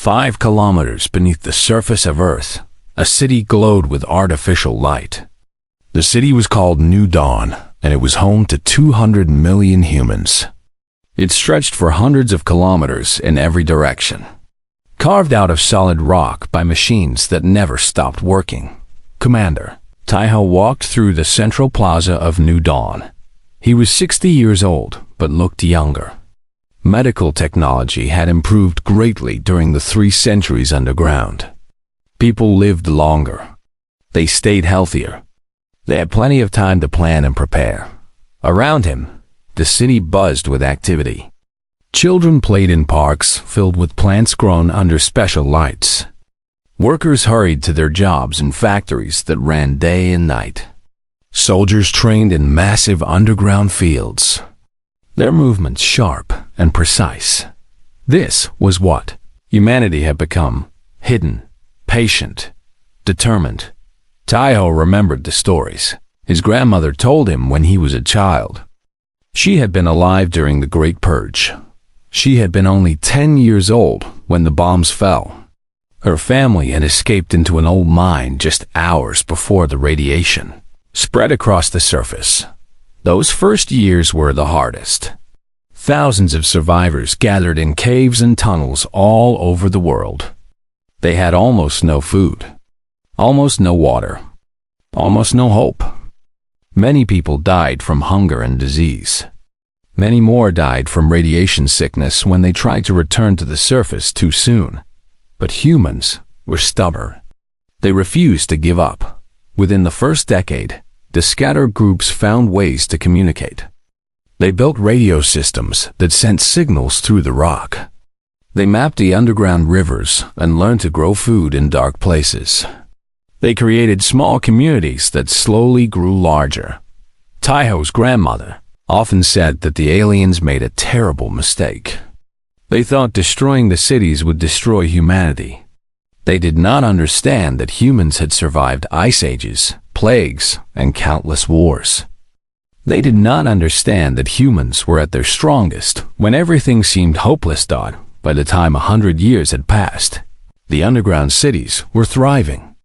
5 kilometers beneath the surface of Earth, a city glowed with artificial light. The city was called New Dawn, and it was home to 200 million humans. It stretched for hundreds of kilometers in every direction, carved out of solid rock by machines that never stopped working. Commander Taiho walked through the central plaza of New Dawn. He was 60 years old, but looked younger. Medical technology had improved greatly during the 3 centuries underground. People lived longer. They stayed healthier. They had plenty of time to plan and prepare. Around him, the city buzzed with activity. Children played in parks filled with plants grown under special lights. Workers hurried to their jobs in factories that ran day and night. Soldiers trained in massive underground fields, their movements sharp and precise. This was what humanity had become: hidden, patient, determined. Taiho remembered the stories his grandmother told him when he was a child. She had been alive during the Great Purge. She had been only 10 years old when the bombs fell. Her family had escaped into an old mine just hours before the radiation spread across the surface. Those first years were the hardest. Thousands of survivors gathered in caves and tunnels all over the world. They had almost no food, almost no water, almost no hope. Many people died from hunger and disease. Many more died from radiation sickness when they tried to return to the surface too soon. But humans were stubborn. They refused to give up. Within the first decade, the scattered groups found ways to communicate. They built radio systems that sent signals through the rock. They mapped the underground rivers and learned to grow food in dark places. They created small communities that slowly grew larger. Taiho's grandmother often said that the aliens made a terrible mistake. They thought destroying the cities would destroy humanity. They did not understand that humans had survived ice ages, plagues, and countless wars. They did not understand that humans were at their strongest when everything seemed hopeless. By the time 100 years had passed, the underground cities were thriving.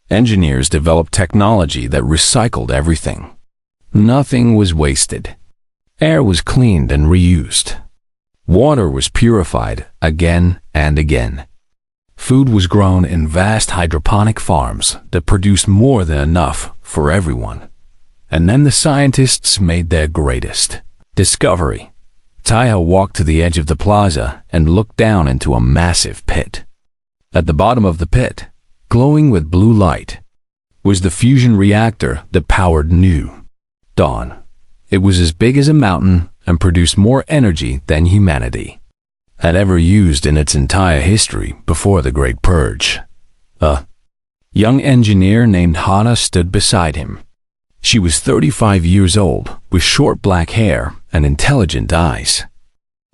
Engineers developed technology that recycled everything. Nothing was wasted. Air was cleaned and reused. Water was purified again and again. Food was grown in vast hydroponic farms that produced more than enough for everyone. And then the scientists made their greatest discovery. Taiho walked to the edge of the plaza and looked down into a massive pit. At the bottom of the pit, glowing with blue light, was the fusion reactor that powered New Dawn. It was as big as a mountain and produced more energy than humanity had ever used in its entire history before the Great Purge. A young engineer named Hana stood beside him. She was 35 years old, with short black hair and intelligent eyes.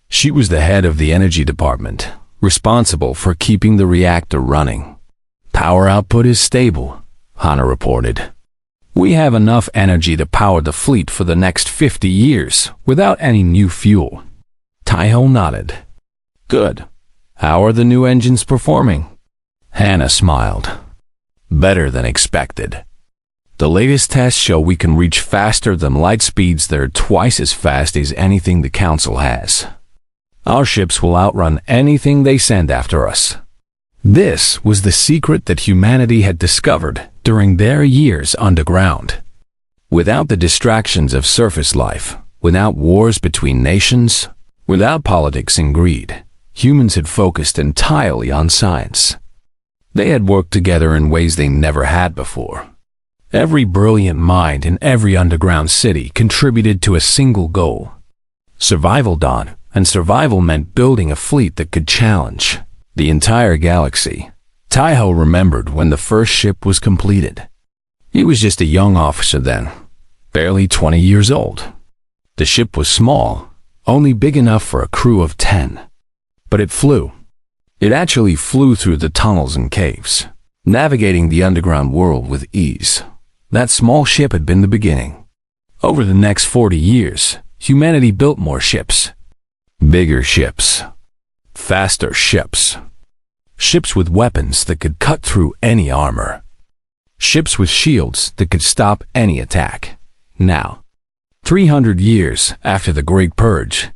She was the head of the energy department, responsible for keeping the reactor running. "Power output is stable," Hana reported. "We have enough energy to power the fleet for the next 50 years without any new fuel." Taiho nodded. "Good. How are the new engines performing?" Hana smiled. "Better than expected. The latest tests show we can reach faster than light speeds that are twice as fast as anything the Council has. Our ships will outrun anything they send after us." This was the secret that humanity had discovered during their years underground. Without the distractions of surface life, without wars between nations, without politics and greed, humans had focused entirely on science. They had worked together in ways they never had before. Every brilliant mind in every underground city contributed to a single goal: survival. And survival meant building a fleet that could challenge the entire galaxy. Taiho remembered when the first ship was completed. He was just a young officer then, barely 20 years old. The ship was small, only big enough for a crew of 10. But it flew. It actually flew through the tunnels and caves, navigating the underground world with ease. That small ship had been the beginning. Over the next 40 years, humanity built more ships. Bigger ships. Faster ships. ships with weapons that could cut through any armor, ships with shields that could stop any attack. Now, 300 years after the Great Purge,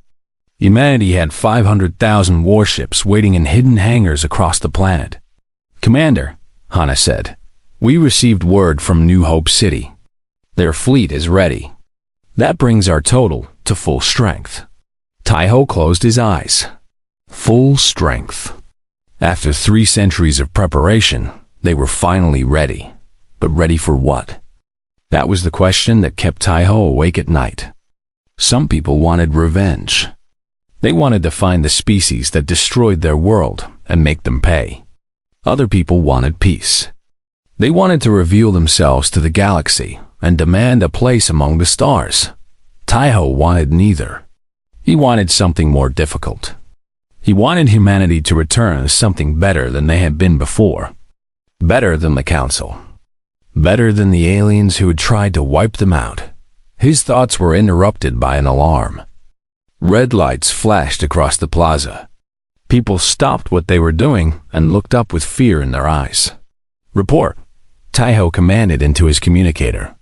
humanity had 500,000 warships waiting in hidden hangars across the planet. "Commander," Hana said, "we received word from New Hope City. Their fleet is ready. That brings our total to full strength." Taiho closed his eyes. Full strength. After 3 centuries of preparation, they were finally ready. But ready for what? That was the question that kept Taiho awake at night. Some people wanted revenge. They wanted to find the species that destroyed their world and make them pay. Other people wanted peace. They wanted to reveal themselves to the galaxy and demand a place among the stars. Taiho wanted neither. He wanted something more difficult. He wanted humanity to return as something better than they had been before. Better than the Council. Better than the aliens who had tried to wipe them out. His thoughts were interrupted by an alarm. Red lights flashed across the plaza. People stopped what they were doing and looked up with fear in their eyes. "Report," Taiho commanded into his communicator.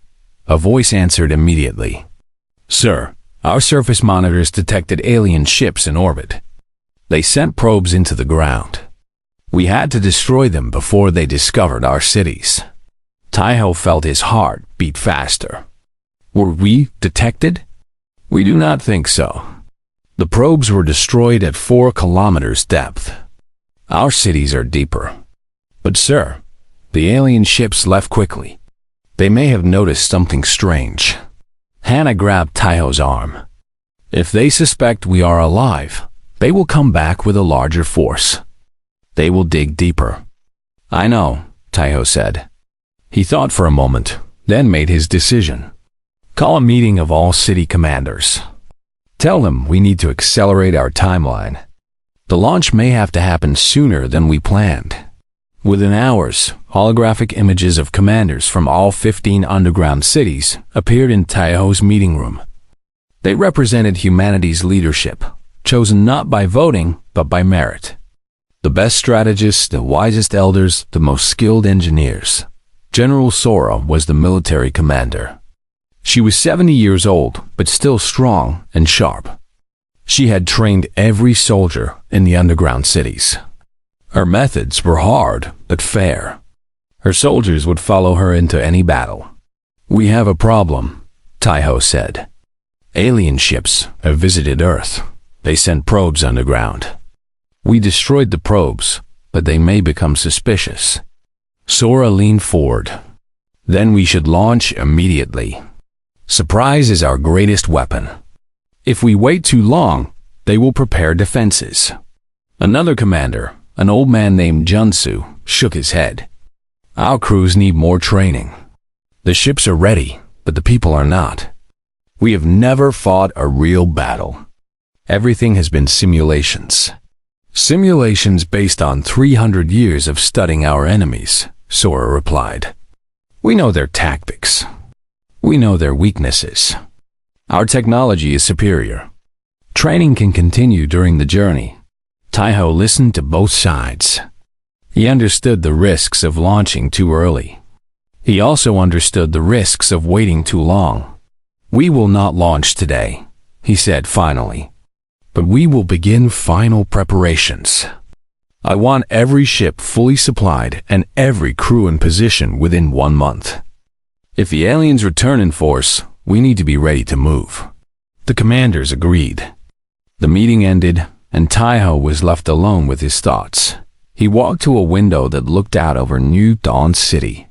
A voice answered immediately. "Sir, our surface monitors detected alien ships in orbit. They sent probes into the ground. We had to destroy them before they discovered our cities." Taiho felt his heart beat faster. "Were we detected?" "We do not think so. The probes were destroyed at 4 kilometers depth. Our cities are deeper. But sir, the alien ships left quickly. They may have noticed something strange." Hana grabbed Taiho's arm. "If they suspect we are alive, they will come back with a larger force. They will dig deeper." "I know," Taiho said. He thought for a moment, then made his decision. "Call a meeting of all city commanders. Tell them we need to accelerate our timeline. The launch may have to happen sooner than we planned." Within hours, holographic images of commanders from all 15 underground cities appeared in Taiho's meeting room. They represented humanity's leadership, chosen not by voting, but by merit. The best strategists, the wisest elders, the most skilled engineers. General Sora was the military commander. She was 70 years old, but still strong and sharp. She had trained every soldier in the underground cities. Her methods were hard, but fair. Her soldiers would follow her into any battle. "We have a problem," Taiho said. "Alien ships have visited Earth. They sent probes underground. We destroyed the probes, but they may become suspicious." Sora leaned forward. "Then we should launch immediately. Surprise is our greatest weapon. If we wait too long, they will prepare defenses." Another commander, an old man named Junsu, shook his head. "Our crews need more training. The ships are ready, but the people are not. We have never fought a real battle. Everything has been simulations." "Simulations based on 300 years of studying our enemies," Sora replied. "We know their tactics. We know their weaknesses. Our technology is superior. Training can continue during the journey." Taiho listened to both sides. He understood the risks of launching too early. He also understood the risks of waiting too long. "We will not launch today," he said finally. "But we will begin final preparations. I want every ship fully supplied and every crew in position within 1 month. If the aliens return in force, we need to be ready to move." The commanders agreed. The meeting ended, and Taiho was left alone with his thoughts. He walked to a window that looked out over New Dawn City.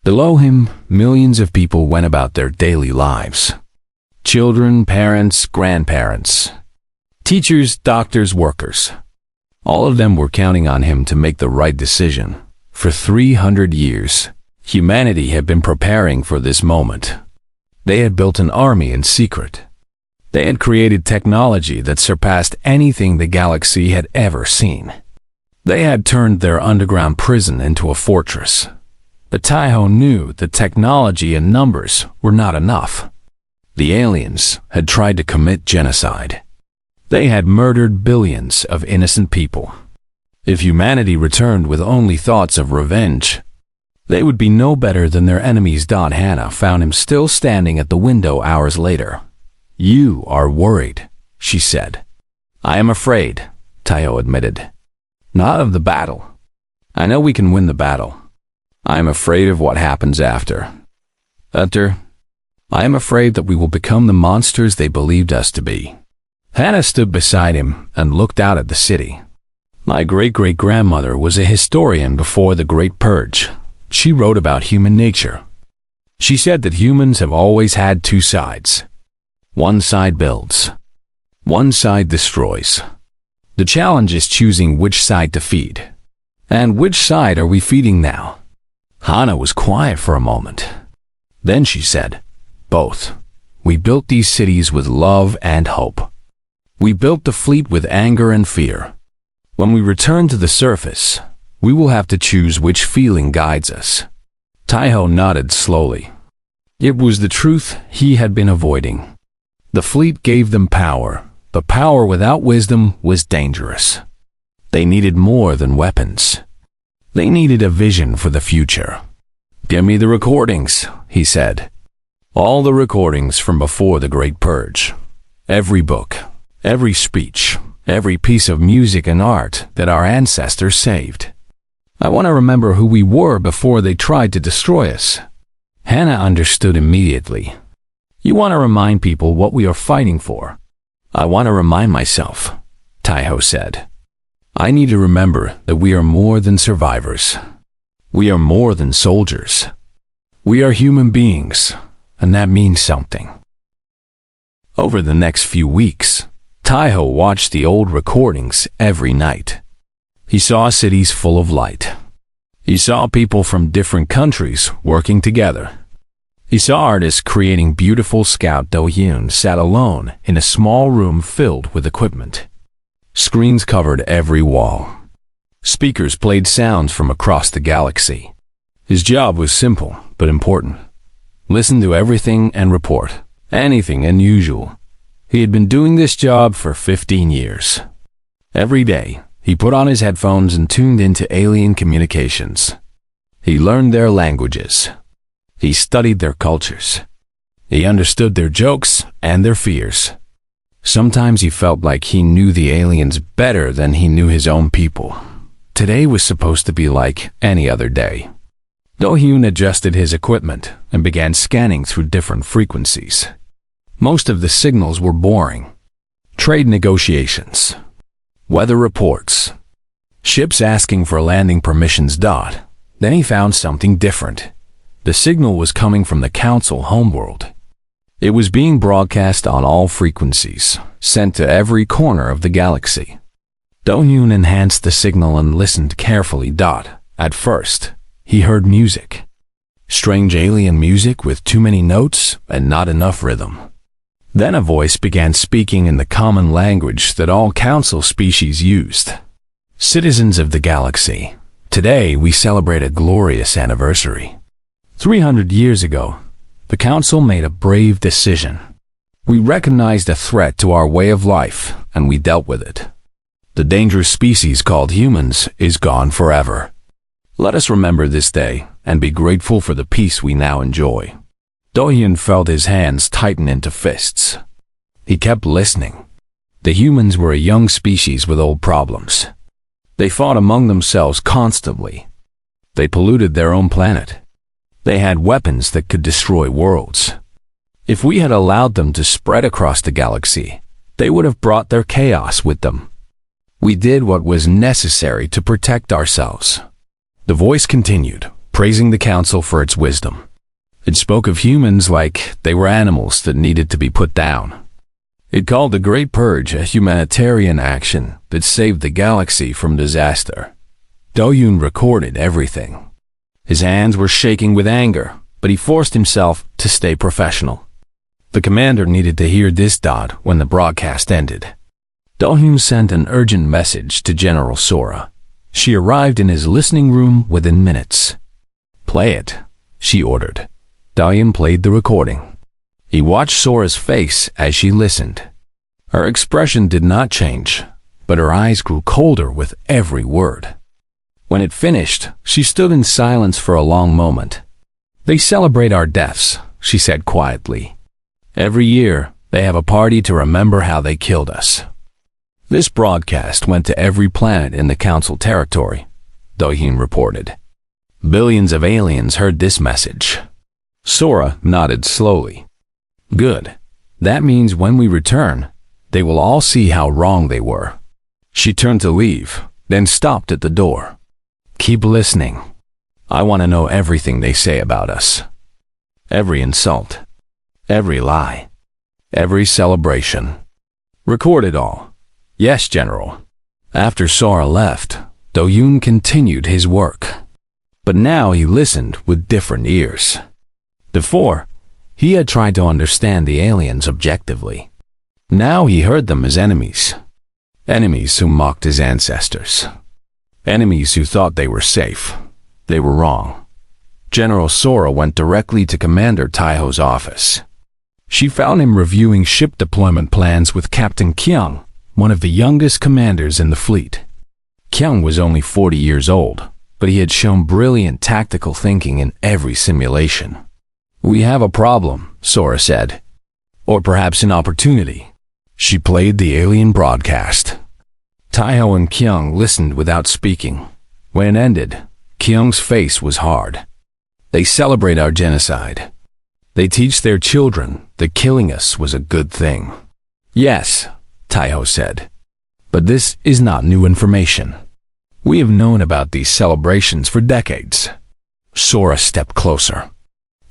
Below him, millions of people went about their daily lives. Children, parents, grandparents. Teachers, doctors, workers. All of them were counting on him to make the right decision. For 300 years, humanity had been preparing for this moment. They had built an army in secret. They had created technology that surpassed anything the galaxy had ever seen. They had turned their underground prison into a fortress. But Taiho knew that technology and numbers were not enough. The aliens had tried to commit genocide. They had murdered billions of innocent people. If humanity returned with only thoughts of revenge, they would be no better than their enemies. Hannah found him still standing at the window hours later. "You are worried," she said. "I am afraid," Taiho admitted. "Not of the battle. I know we can win the battle. I am afraid of what happens after. I am afraid that we will become the monsters they believed us to be." Hannah stood beside him and looked out at the city. "My great-great-grandmother was a historian before the Great Purge. She wrote about human nature. She said that humans have always had two sides. One side builds. One side destroys. The challenge is choosing which side to feed. And which side are we feeding now?" Hannah was quiet for a moment. Then she said, "Both. We built these cities with love and hope. We built the fleet with anger and fear. When we return to the surface, we will have to choose which feeling guides us." Taiho nodded slowly. It was the truth he had been avoiding. The fleet gave them power, but power without wisdom was dangerous. They needed more than weapons. They needed a vision for the future. "Give me the recordings," he said. "All the recordings from before the Great Purge. Every book, every speech, every piece of music and art that our ancestors saved. I want to remember who we were before they tried to destroy us." Hannah understood immediately. "You want to remind people what we are fighting for." "I want to remind myself," Taiho said. "I need to remember that we are more than survivors. We are more than soldiers. We are human beings, and that means something." Over the next few weeks, Taiho watched the old recordings every night. He saw cities full of light. He saw people from different countries working together. He saw artists creating beautiful. Scout Do-hyun sat alone in a small room filled with equipment. Screens covered every wall. Speakers played sounds from across the galaxy. His job was simple but important. Listen to everything and report anything unusual. He had been doing this job for 15 years. Every day, he put on his headphones and tuned into alien communications. He learned their languages. He studied their cultures. He understood their jokes and their fears. Sometimes he felt like he knew the aliens better than he knew his own people. Today was supposed to be like any other day. Do-hyun adjusted his equipment and began scanning through different frequencies. Most of the signals were boring. Trade negotiations, weather reports, ships asking for landing permissions. Then he found something different. The signal was coming from the Council homeworld. It was being broadcast on all frequencies, sent to every corner of the galaxy. Do-hyun enhanced the signal and listened carefully. At first, he heard music. Strange alien music with too many notes and not enough rhythm. Then a voice began speaking in the common language that all Council species used. "Citizens of the galaxy, today we celebrate a glorious anniversary. 300 years ago, the Council made a brave decision. We recognized a threat to our way of life, and we dealt with it. The dangerous species called humans is gone forever. Let us remember this day and be grateful for the peace we now enjoy." Do-hyun felt his hands tighten into fists. He kept listening. The humans were a young species with old problems. They fought among themselves constantly. They polluted their own planet. They had weapons that could destroy worlds. If we had allowed them to spread across the galaxy, they would have brought their chaos with them. We did what was necessary to protect ourselves. The voice continued, praising the Council for its wisdom. It spoke of humans like they were animals that needed to be put down. It called the Great Purge a humanitarian action that saved the galaxy from disaster. Do-hyun recorded everything. His hands were shaking with anger, but he forced himself to stay professional. The commander needed to hear this. When the broadcast ended, Do-hyun sent an urgent message to General Sora. She arrived in his listening room within minutes. "Play it," she ordered. Do-hyun played the recording. He watched Sora's face as she listened. Her expression did not change, but her eyes grew colder with every word. When it finished, she stood in silence for a long moment. "They celebrate our deaths," she said quietly. "Every year, they have a party to remember how they killed us." This broadcast went to every planet in the Council territory, Do-hyun reported. Billions of aliens heard this message. Sora nodded slowly. "Good. That means when we return, they will all see how wrong they were." She turned to leave, then stopped at the door. "Keep listening. I want to know everything they say about us. Every insult, every lie, every celebration. Record it all." "Yes, General." After Sora left, Do-hyun continued his work. But now he listened with different ears. Before, he had tried to understand the aliens objectively. Now he heard them as enemies. Enemies who mocked his ancestors. Enemies who thought they were safe. They were wrong. General Sora went directly to Commander Taiho's office. She found him reviewing ship deployment plans with Captain Kyung, one of the youngest commanders in the fleet. Kyung was only 40 years old, but he had shown brilliant tactical thinking in every simulation. "We have a problem," Sora said. "Or perhaps an opportunity." She played the alien broadcast. Taiho and Kyung listened without speaking. When it ended, Kyung's face was hard. "They celebrate our genocide. They teach their children that killing us was a good thing." "Yes," Taiho said. "But this is not new information. We have known about these celebrations for decades." Sora stepped closer.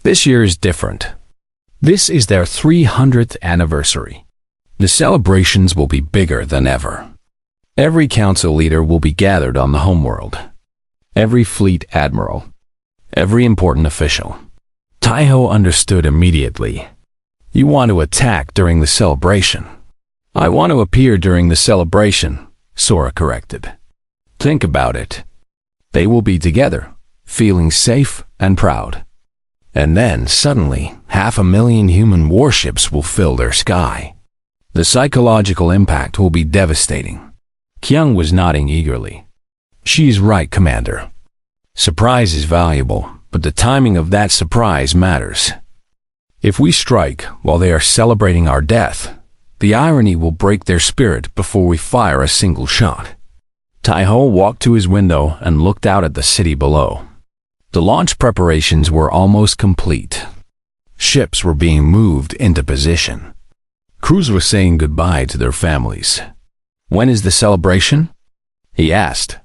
"This year is different. This is their 300th anniversary. The celebrations will be bigger than ever. Every council leader will be gathered on the homeworld. Every fleet admiral. Every important official." Taiho understood immediately. "You want to attack during the celebration." "I want to appear during the celebration," Sora corrected. "Think about it. They will be together, feeling safe and proud. And then, suddenly, 500,000 human warships will fill their sky. The psychological impact will be devastating." Kyung was nodding eagerly. "She is right, Commander. Surprise is valuable, but the timing of that surprise matters. If we strike while they are celebrating our death, the irony will break their spirit before we fire a single shot." Taiho walked to his window and looked out at the city below. The launch preparations were almost complete. Ships were being moved into position. Crews were saying goodbye to their families. "When is the celebration?" he asked.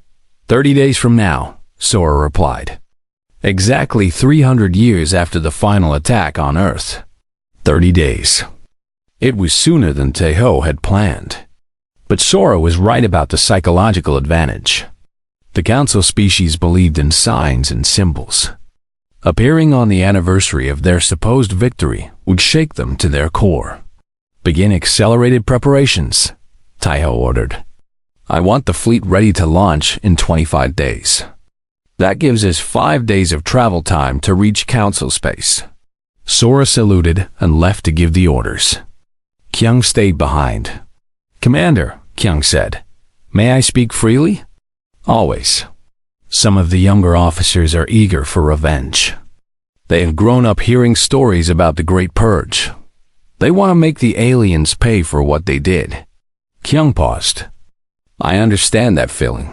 30 days from now," Sora replied. "Exactly 300 years after the final attack on Earth. 30 days. It was sooner than Taiho had planned. But Sora was right about the psychological advantage. The council species believed in signs and symbols. Appearing on the anniversary of their supposed victory would shake them to their core. "Begin accelerated preparations," Taiho ordered. "I want the fleet ready to launch in 25 days. That gives us 5 days of travel time to reach council space." Sora saluted and left to give the orders. Kyung stayed behind. "Commander," Kyung said, "may I speak freely?" "Always." Some of the younger officers are eager for revenge. They have grown up hearing stories about the Great Purge. They want to make the aliens pay for what they did. Kyung paused. "I understand that feeling.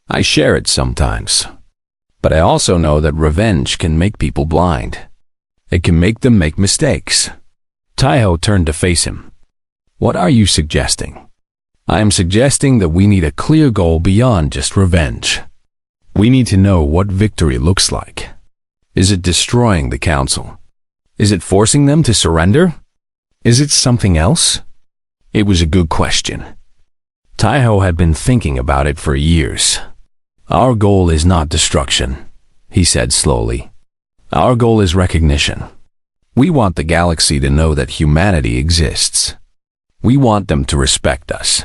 I share it sometimes. But I also know that revenge can make people blind. It can make them make mistakes." Taiho turned to face him. "What are you suggesting?" "I am suggesting that we need a clear goal beyond just revenge. We need to know what victory looks like. Is it destroying the council? Is it forcing them to surrender? Is it something else?" It was a good question. Taiho had been thinking about it for years. "Our goal is not destruction," he said slowly. "Our goal is recognition. We want the galaxy to know that humanity exists. We want them to respect us.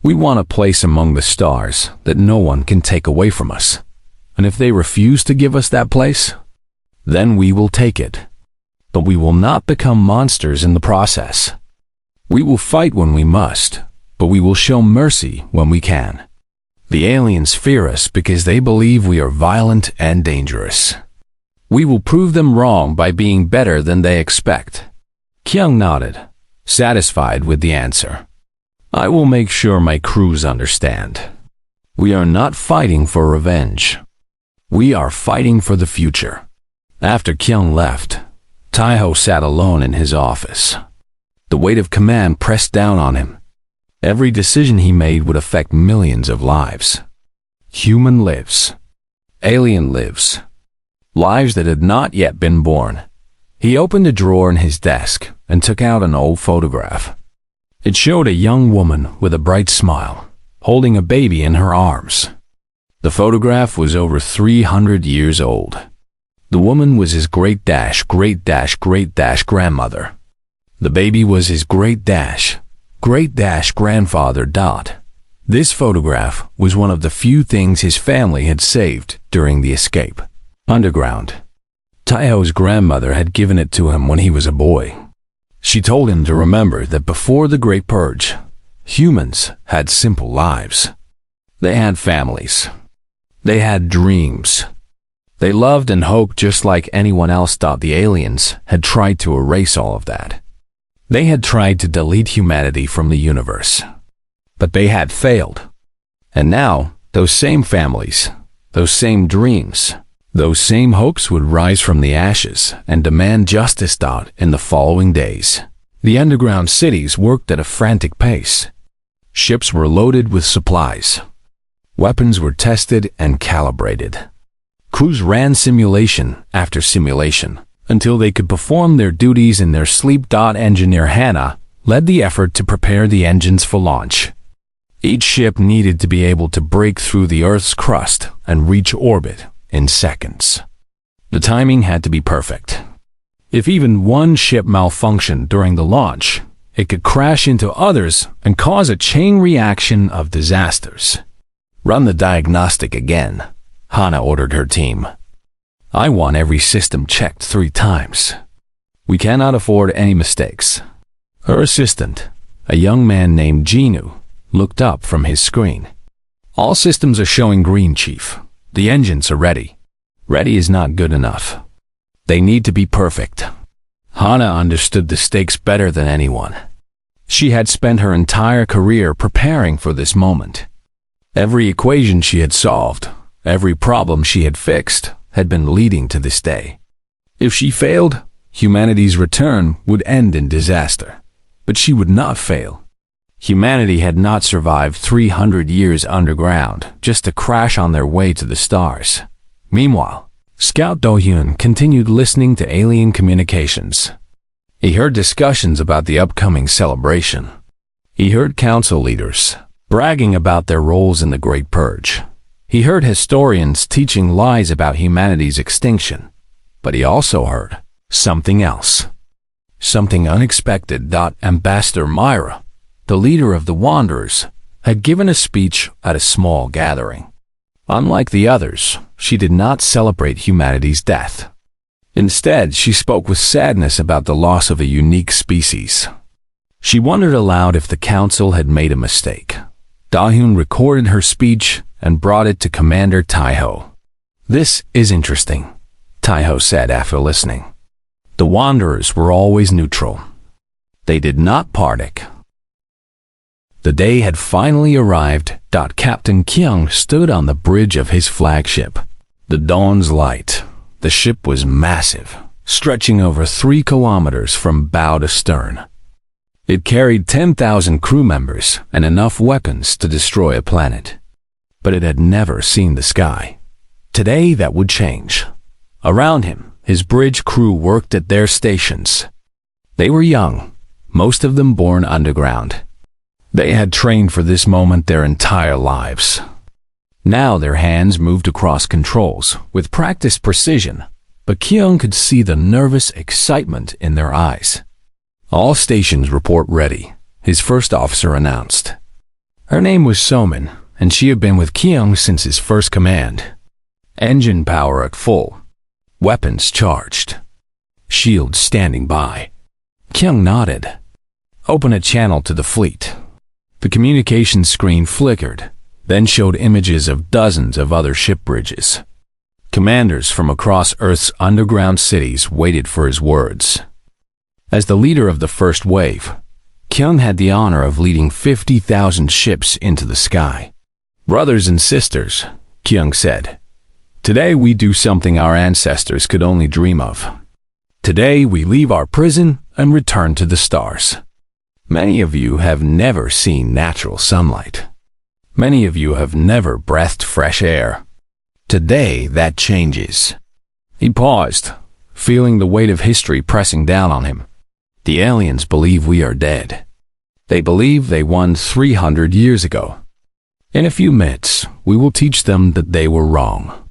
We want a place among the stars that no one can take away from us. And if they refuse to give us that place, then we will take it. But we will not become monsters in the process. We will fight when we must, but we will show mercy when we can. The aliens fear us because they believe we are violent and dangerous. We will prove them wrong by being better than they expect." Kyung nodded, satisfied with the answer. "I will make sure my crews understand. We are not fighting for revenge. We are fighting for the future." After Kyung left, Taiho sat alone in his office. The weight of command pressed down on him. Every decision he made would affect millions of lives. Human lives. Alien lives. Lives that had not yet been born. He opened a drawer in his desk and took out an old photograph. It showed a young woman with a bright smile, holding a baby in her arms. The photograph was over 300 years old. The woman was his great-grandmother. The baby was his great-grandfather. This photograph was one of the few things his family had saved during the escape. Underground. Taiho's grandmother had given it to him when he was a boy. She told him to remember that before the Great Purge, humans had simple lives. They had families. They had dreams. They loved and hoped just like anyone else. The aliens had tried to erase all of that. They had tried to delete humanity from the universe. But they had failed. And now, those same families, those same dreams, those same hopes would rise from the ashes and demand justice. In the following days, the underground cities worked at a frantic pace. Ships were loaded with supplies. Weapons were tested and calibrated. Crews ran simulation after simulation until they could perform their duties in their sleep. Engineer Hannah led the effort to prepare the engines for launch. Each ship needed to be able to break through the Earth's crust and reach orbit in seconds. The timing had to be perfect. If even one ship malfunctioned during the launch, it could crash into others and cause a chain reaction of disasters. "Run the diagnostic again," Hannah ordered her team. "I want every system checked 3 times. We cannot afford any mistakes." Her assistant, a young man named Jinu, looked up from his screen. "All systems are showing green, Chief. The engines are ready." Ready is not good enough. They need to be perfect. Hannah understood the stakes better than anyone. She had spent her entire career preparing for this moment. Every equation she had solved, every problem she had fixed, had been leading to this day. If she failed, humanity's return would end in disaster. But she would not fail. Humanity had not survived 300 years underground just to crash on their way to the stars. Meanwhile, Scout Do-hyun continued listening to alien communications. He heard discussions about the upcoming celebration. He heard council leaders bragging about their roles in the Great Purge. He heard historians teaching lies about humanity's extinction. But he also heard something else. Something unexpected. Ambassador Myra, the leader of the Wanderers, had given a speech at a small gathering. Unlike the others, she did not celebrate humanity's death. Instead, she spoke with sadness about the loss of a unique species. She wondered aloud if the council had made a mistake. Do-hyun recorded her speech and brought it to Commander Taiho. "This is interesting," Taiho said after listening. "The Wanderers were always neutral. They did not partic." The day had finally arrived. Captain Kyung stood on the bridge of his flagship. The dawn's light. The ship was massive, stretching over 3 kilometers from bow to stern. It carried 10,000 crew members and enough weapons to destroy a planet. But it had never seen the sky. Today that would change. Around him, his bridge crew worked at their stations. They were young, most of them born underground. They had trained for this moment their entire lives. Now their hands moved across controls with practiced precision, but Kyung could see the nervous excitement in their eyes. "All stations report ready," his first officer announced. Her name was Somin, and she had been with Kyung since his first command. Engine power at full. Weapons charged. Shields standing by. Kyung nodded. "Open a channel to the fleet." The communication screen flickered, then showed images of dozens of other ship bridges. Commanders from across Earth's underground cities waited for his words. As the leader of the first wave, Kyung had the honor of leading 50,000 ships into the sky. "Brothers and sisters," Kyung said, "today we do something our ancestors could only dream of. Today we leave our prison and return to the stars. Many of you have never seen natural sunlight. Many of you have never breathed fresh air. Today that changes." He paused, feeling the weight of history pressing down on him. "The aliens believe we are dead. They believe they won 300 years ago. In a few minutes, we will teach them that they were wrong.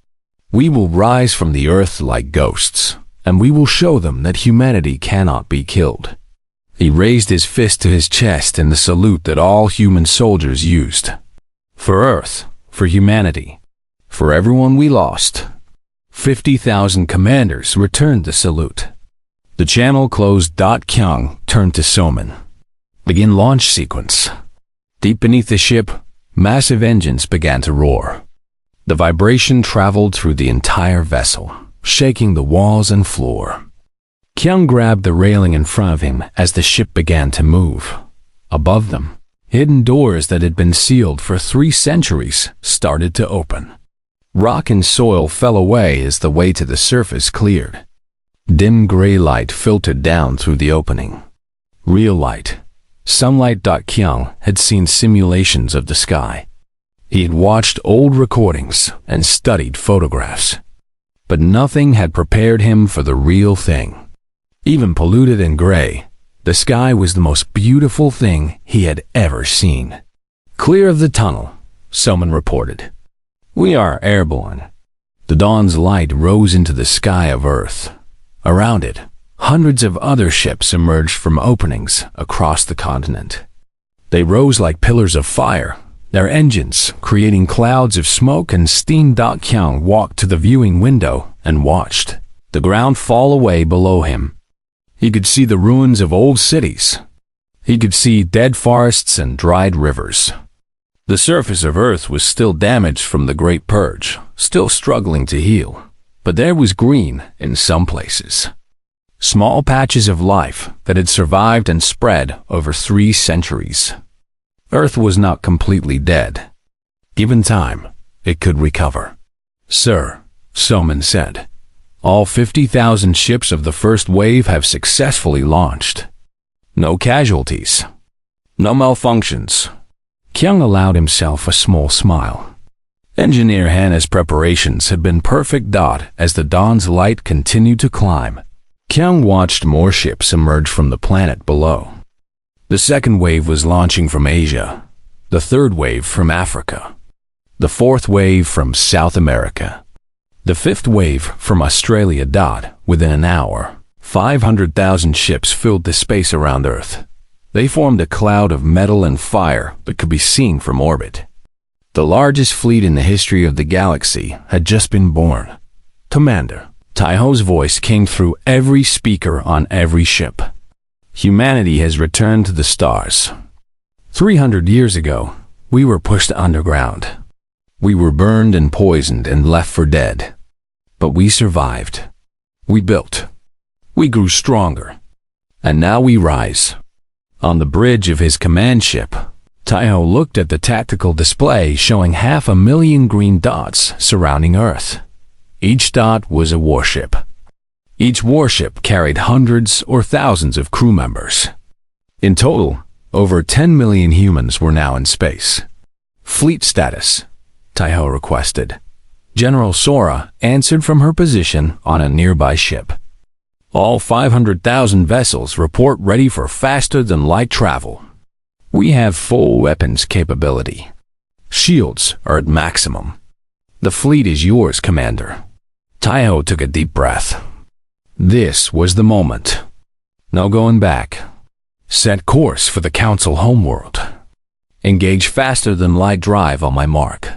We will rise from the earth like ghosts, and we will show them that humanity cannot be killed." He raised his fist to his chest in the salute that all human soldiers used. "For Earth, for humanity, for everyone we lost." 50,000 commanders returned the salute. The channel closed. Kyung turned to Soman. "Begin launch sequence." Deep beneath the ship, massive engines began to roar. The vibration traveled through the entire vessel, shaking the walls and floor. Kyung grabbed the railing in front of him as the ship began to move. Above them, hidden doors that had been sealed for 3 centuries started to open. Rock and soil fell away as the way to the surface cleared. Dim gray light filtered down through the opening. Real light. Sunlight. Kyung had seen simulations of the sky. He had watched old recordings and studied photographs. But nothing had prepared him for the real thing. Even polluted and gray, the sky was the most beautiful thing he had ever seen. "Clear of the tunnel," someone reported. "We are airborne." The dawn's light rose into the sky of Earth. Around it, hundreds of other ships emerged from openings across the continent. They rose like pillars of fire, their engines creating clouds of smoke and steam. Kyung walked to the viewing window and watched the ground fall away below him. He could see the ruins of old cities. He could see dead forests and dried rivers. The surface of Earth was still damaged from the Great Purge, still struggling to heal, but there was green in some places. Small patches of life that had survived and spread over 3 centuries. Earth was not completely dead. Given time, it could recover. "Sir," Soman said, "all 50,000 ships of the first wave have successfully launched. No casualties. No malfunctions." Kyung allowed himself a small smile. Engineer Hannah's preparations had been perfect. As the dawn's light continued to climb, Kyung watched more ships emerge from the planet below. The second wave was launching from Asia, the third wave from Africa, the fourth wave from South America, the fifth wave from Australia. Within an hour, 500,000 ships filled the space around Earth. They formed a cloud of metal and fire that could be seen from orbit. The largest fleet in the history of the galaxy had just been born. "Commander," Taiho's voice came through every speaker on every ship. "Humanity has returned to the stars. 300 years ago, we were pushed underground. We were burned and poisoned and left for dead. But we survived. We built. We grew stronger. And now we rise." On the bridge of his command ship, Taiho looked at the tactical display showing 500,000 green dots surrounding Earth. Each dot was a warship. Each warship carried hundreds or thousands of crew members. In total, over 10 million humans were now in space. "Fleet status," Taiho requested. General Sora answered from her position on a nearby ship. "All 500,000 vessels report ready for faster-than-light travel. We have full weapons capability. Shields are at maximum. The fleet is yours, Commander." Taiho took a deep breath. This was the moment. No going back. Set course for the Council homeworld. Engage faster-than-light drive on my mark.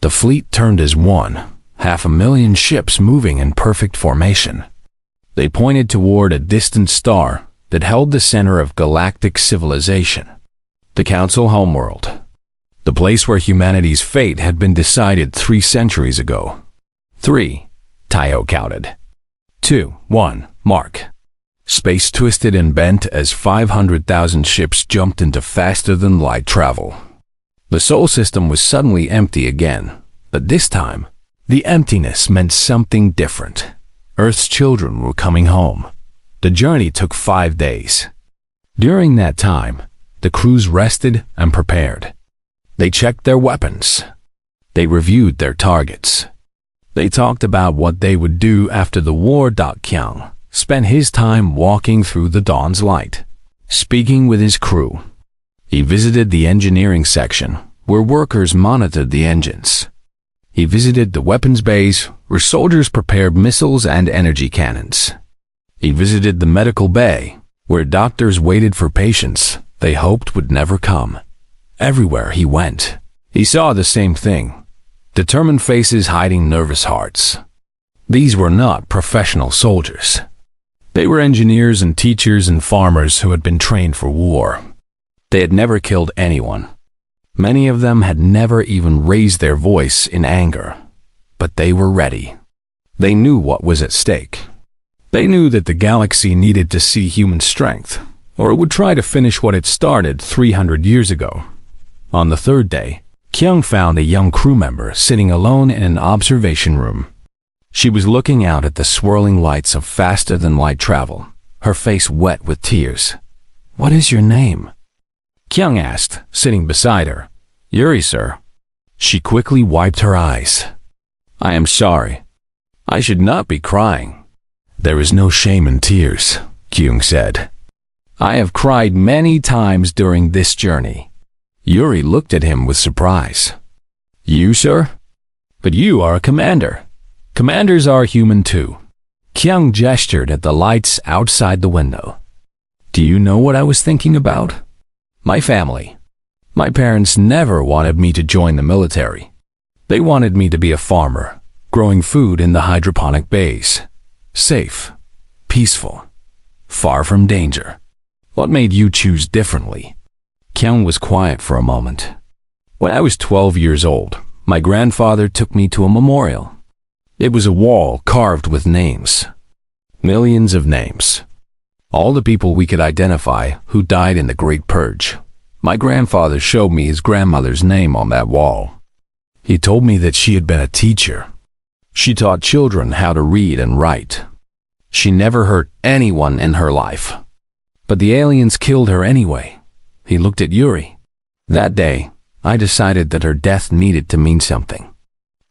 The fleet turned as one, 500,000 ships moving in perfect formation. They pointed toward a distant star that held the center of galactic civilization. The Council homeworld. The place where humanity's fate had been decided 3 centuries ago. 3. Tayo counted. 2. 1. Mark. Space twisted and bent as 500,000 ships jumped into faster-than-light travel. The Sol system was suddenly empty again, but this time, the emptiness meant something different. Earth's children were coming home. The journey took 5 days. During that time, the crews rested and prepared. They checked their weapons. They reviewed their targets. They talked about what they would do after the war. Kyung spent his time walking through the dawn's light, speaking with his crew. He visited the engineering section, where workers monitored the engines. He visited the weapons bays, where soldiers prepared missiles and energy cannons. He visited the medical bay, where doctors waited for patients they hoped would never come. Everywhere he went, he saw the same thing: determined faces hiding nervous hearts. These were not professional soldiers. They were engineers and teachers and farmers who had been trained for war. They had never killed anyone. Many of them had never even raised their voice in anger. But they were ready. They knew what was at stake. They knew that the galaxy needed to see human strength, or it would try to finish what it started 300 years ago. On the 3rd day, Kyung found a young crew member sitting alone in an observation room. She was looking out at the swirling lights of faster-than-light travel, her face wet with tears. "What is your name?" Kyung asked, sitting beside her. "Yuri, sir." She quickly wiped her eyes. "I am sorry. I should not be crying." "There is no shame in tears," Kyung said. "I have cried many times during this journey." Yuri looked at him with surprise. "You, sir? But you are a commander. Commanders are human too." Kyung gestured at the lights outside the window. "Do you know what I was thinking about? My family. My parents never wanted me to join the military. They wanted me to be a farmer, growing food in the hydroponic bays. Safe, peaceful, far from danger. What made you choose differently?" Kyung was quiet for a moment. "When I was 12 years old, my grandfather took me to a memorial. It was a wall carved with names. Millions of names. All the people we could identify who died in the Great Purge. My grandfather showed me his grandmother's name on that wall. He told me that she had been a teacher. She taught children how to read and write. She never hurt anyone in her life. But the aliens killed her anyway." He looked at Yuri. "That day, I decided that her death needed to mean something.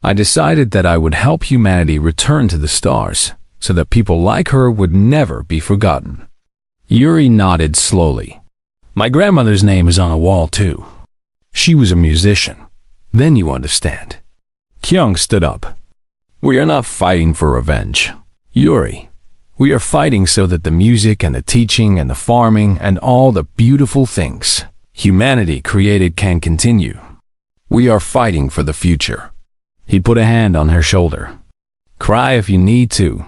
I decided that I would help humanity return to the stars, so that people like her would never be forgotten." Yuri nodded slowly. "My grandmother's name is on a wall too. She was a musician. Then you understand." Kyung stood up. "We are not fighting for revenge, Yuri. We are fighting so that the music and the teaching and the farming and all the beautiful things humanity created can continue. We are fighting for the future." He put a hand on her shoulder. "Cry if you need to.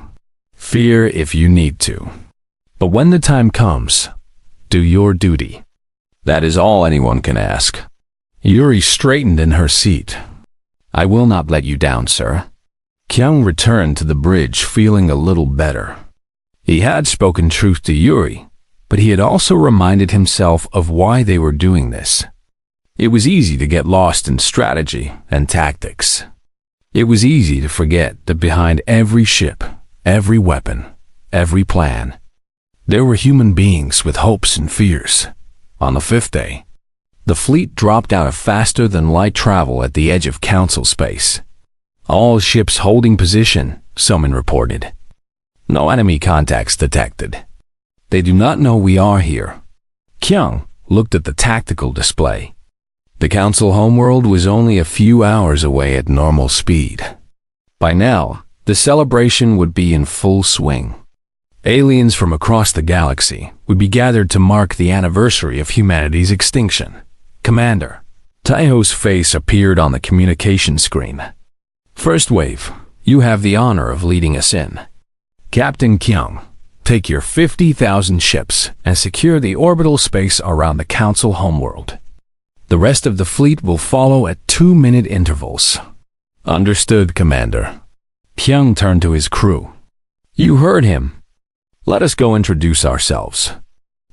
Fear if you need to. But when the time comes, do your duty. That is all anyone can ask." Yuri straightened in her seat. "I will not let you down, sir." Kyung returned to the bridge feeling a little better. He had spoken truth to Yuri, but he had also reminded himself of why they were doing this. It was easy to get lost in strategy and tactics. It was easy to forget that behind every ship, every weapon, every plan, there were human beings with hopes and fears. On the 5th day, the fleet dropped out of faster-than-light travel at the edge of Council space. All ships holding position, Summon reported. No enemy contacts detected. They do not know we are here. Kyung looked at the tactical display. The Council homeworld was only a few hours away at normal speed. By now, the celebration would be in full swing. Aliens from across the galaxy would be gathered to mark the anniversary of humanity's extinction. "Commander." Taiho's face appeared on the communication screen. "First wave, you have the honor of leading us in. Captain Kyung, take your 50,000 ships and secure the orbital space around the Council homeworld. The rest of the fleet will follow at 2-minute intervals. Understood, Commander. Kyung turned to his crew. You heard him. Let us go introduce ourselves.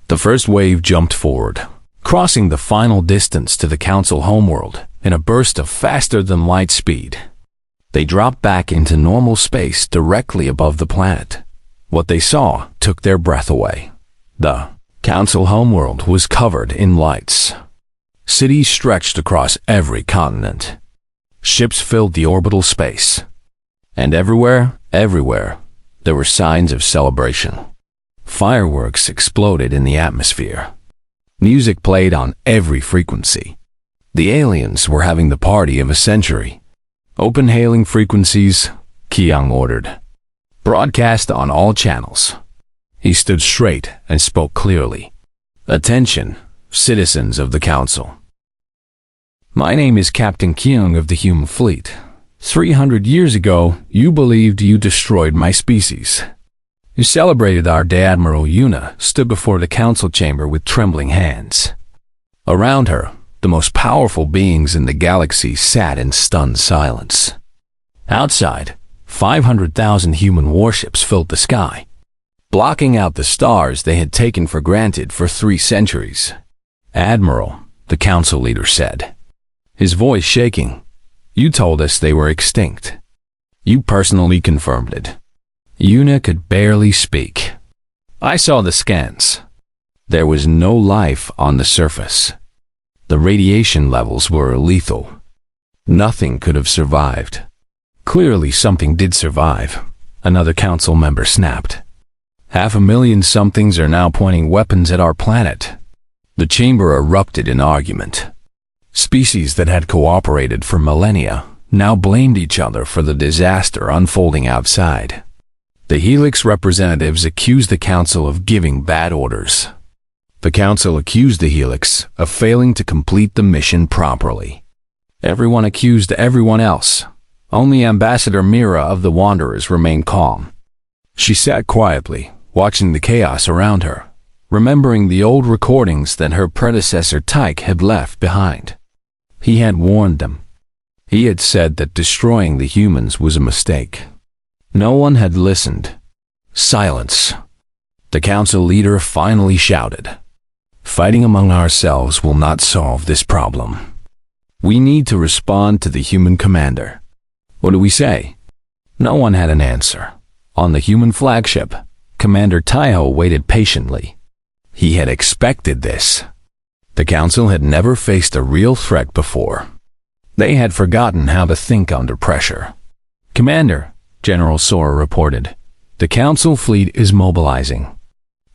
The first wave jumped forward, crossing the final distance to the Council homeworld in a burst of faster-than-light speed. They dropped back into normal space directly above the planet. What they saw took their breath away. The Council homeworld was covered in lights. Cities stretched across every continent. Ships filled the orbital space. And everywhere, there were signs of celebration. Fireworks exploded in the atmosphere. Music played on every frequency. The aliens were having the party of a century. Open hailing frequencies, Kyung ordered. Broadcast on all channels. He stood straight and spoke clearly. Attention, citizens of the Council. My name is Captain Kyung of the human fleet. 300 years ago, you believed you destroyed my species. You celebrated our day. Admiral Yuna stood before the council chamber with trembling hands. Around her, the most powerful beings in the galaxy sat in stunned silence. Outside, 500,000 human warships filled the sky, blocking out the stars they had taken for granted for 3 centuries. Admiral, the council leader said, his voice shaking, you told us they were extinct. You personally confirmed it. Yuna could barely speak. I saw the scans. There was no life on the surface. The radiation levels were lethal. Nothing could have survived. Clearly something did survive, another council member snapped. 500,000 somethings are now pointing weapons at our planet. The chamber erupted in argument. Species that had cooperated for millennia now blamed each other for the disaster unfolding outside. The Helix representatives accused the Council of giving bad orders. The Council accused the Helix of failing to complete the mission properly. Everyone accused everyone else. Only Ambassador Mira of the Wanderers remained calm. She sat quietly, watching the chaos around her, remembering the old recordings that her predecessor Tyke had left behind. He had warned them. He had said that destroying the humans was a mistake. No one had listened. Silence. The council leader finally shouted, "Fighting among ourselves will not solve this problem. We need to respond to the human commander." What do we say? No one had an answer. On the human flagship, Commander Taiho waited patiently. He had expected this. The council had never faced a real threat before. They had forgotten how to think under pressure. Commander, General Sora reported, the council fleet is mobilizing.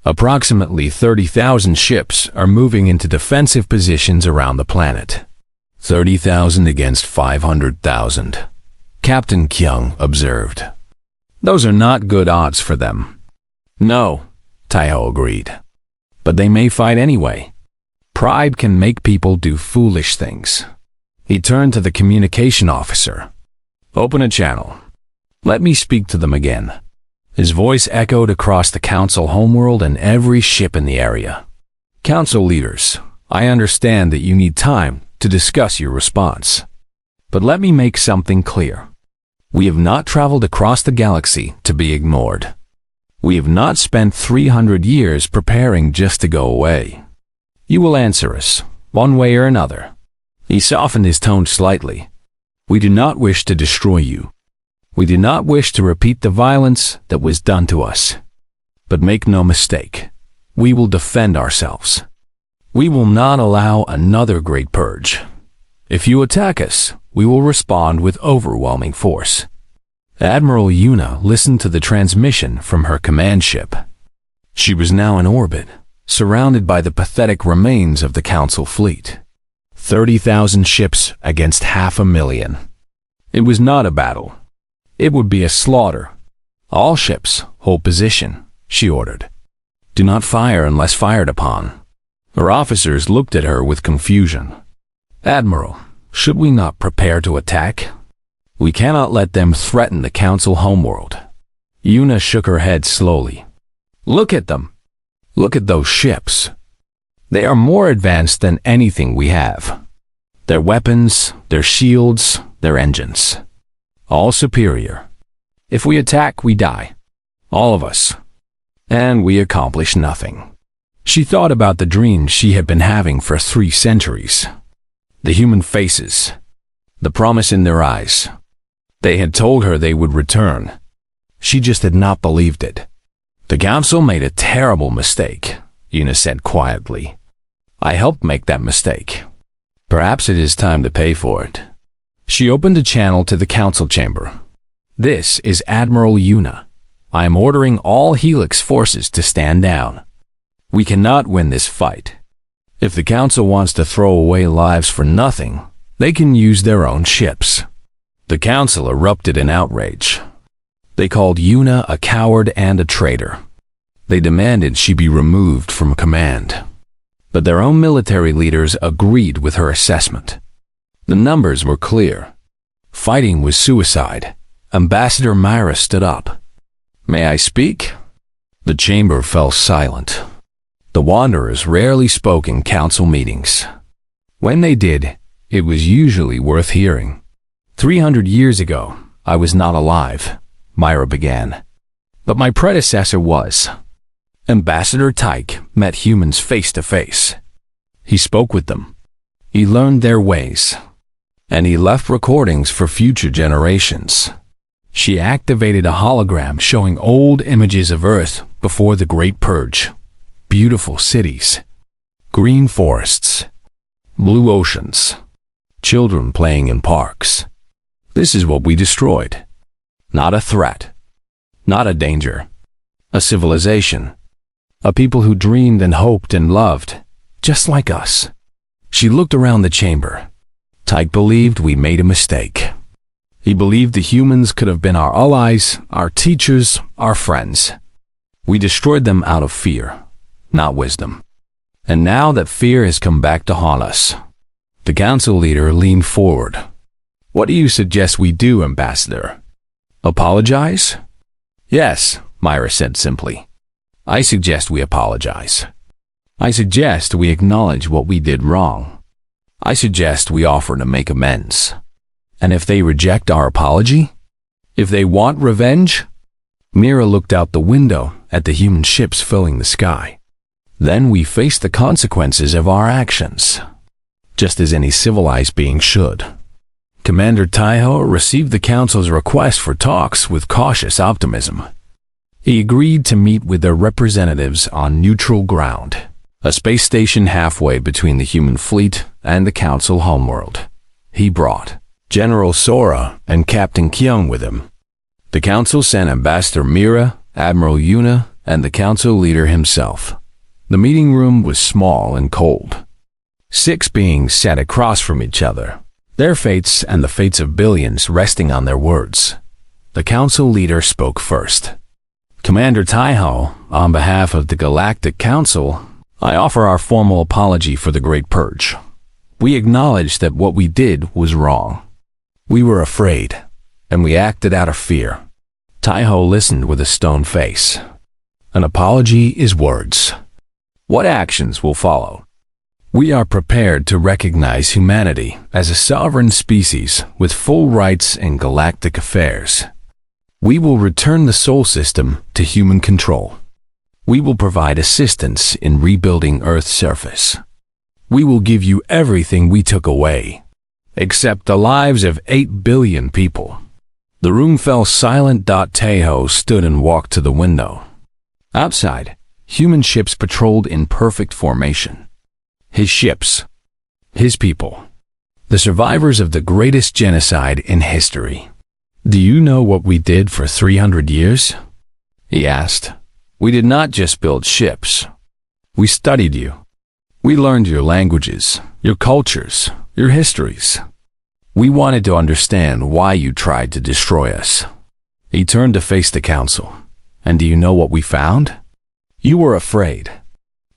Approximately 30,000 ships are moving into defensive positions around the planet. 30,000 against 500,000. Captain Kyung observed. Those are not good odds for them. No, Taiho agreed. But they may fight anyway. Pride can make people do foolish things. He turned to the communication officer. Open a channel. Let me speak to them again. His voice echoed across the council homeworld and every ship in the area. Council leaders, I understand that you need time to discuss your response. But let me make something clear. We have not traveled across the galaxy to be ignored. We have not spent 300 years preparing just to go away. You will answer us, one way or another. He softened his tone slightly. We do not wish to destroy you. We do not wish to repeat the violence that was done to us. But make no mistake, we will defend ourselves. We will not allow another great purge. If you attack us, we will respond with overwhelming force. Admiral Yuna listened to the transmission from her command ship. She was now in orbit, surrounded by the pathetic remains of the Council fleet. 30,000 ships against 500,000. It was not a battle. It would be a slaughter. All ships, hold position, she ordered. Do not fire unless fired upon. Her officers looked at her with confusion. Admiral, should we not prepare to attack? We cannot let them threaten the Council homeworld. Yuna shook her head slowly. Look at them. Look at those ships. They are more advanced than anything we have. Their weapons, their shields, their engines. All superior. If we attack, we die. All of us. And we accomplish nothing. She thought about the dreams she had been having for 3 centuries. The human faces. The promise in their eyes. They had told her they would return. She just had not believed it. The council made a terrible mistake, Una said quietly. I helped make that mistake. Perhaps it is time to pay for it. She opened a channel to the council chamber. This is Admiral Una. I am ordering all Helix forces to stand down. We cannot win this fight. If the council wants to throw away lives for nothing, they can use their own ships. The council erupted in outrage. They called Una a coward and a traitor. They demanded she be removed from command. But their own military leaders agreed with her assessment. The numbers were clear. Fighting was suicide. Ambassador Myra stood up. May I speak? The chamber fell silent. The Wanderers rarely spoke in council meetings. When they did, it was usually worth hearing. 300 years ago, I was not alive, Myra began. But my predecessor was. Ambassador Tyke met humans face to face. He spoke with them. He learned their ways. And he left recordings for future generations. She activated a hologram showing old images of Earth before the Great Purge. Beautiful cities, green forests, blue oceans, children playing in parks. This is what we destroyed. Not a threat, not a danger, a civilization, a people who dreamed and hoped and loved, just like us. She looked around the chamber. Tyke believed we made a mistake. He believed the humans could have been our allies, our teachers, our friends. We destroyed them out of fear, not wisdom. And now that fear has come back to haunt us. The council leader leaned forward. What do you suggest we do, Ambassador? Apologize? Yes, Myra said simply. I suggest we apologize. I suggest we acknowledge what we did wrong. I suggest we offer to make amends. And if they reject our apology? If they want revenge? Mira looked out the window at the human ships filling the sky. Then we face the consequences of our actions, just as any civilized being should. Commander Taiho received the council's request for talks with cautious optimism. He agreed to meet with their representatives on neutral ground, a space station halfway between the human fleet and the council homeworld. He brought General Sora and Captain Kyung with him. The council sent Ambassador Mira, Admiral Una, and the council leader himself. The meeting room was small and cold. 6 beings sat across from each other, their fates and the fates of billions resting on their words. The council leader spoke first. Commander Taiho, on behalf of the Galactic Council, I offer our formal apology for the Great Purge. We acknowledge that what we did was wrong. We were afraid, and we acted out of fear. Taiho listened with a stone face. An apology is words. What actions will follow? We are prepared to recognize humanity as a sovereign species with full rights in galactic affairs. We will return the Sol System to human control. We will provide assistance in rebuilding Earth's surface. We will give you everything we took away, except the lives of 8 billion people. The room fell silent. Taiho stood and walked to the window. Outside, human ships patrolled in perfect formation. His ships, his people, the survivors of the greatest genocide in history. Do you know what we did for 300 years? He asked. We did not just build ships. We studied you. We learned your languages, your cultures, your histories. We wanted to understand why you tried to destroy us. He turned to face the council. And do you know what we found? You were afraid.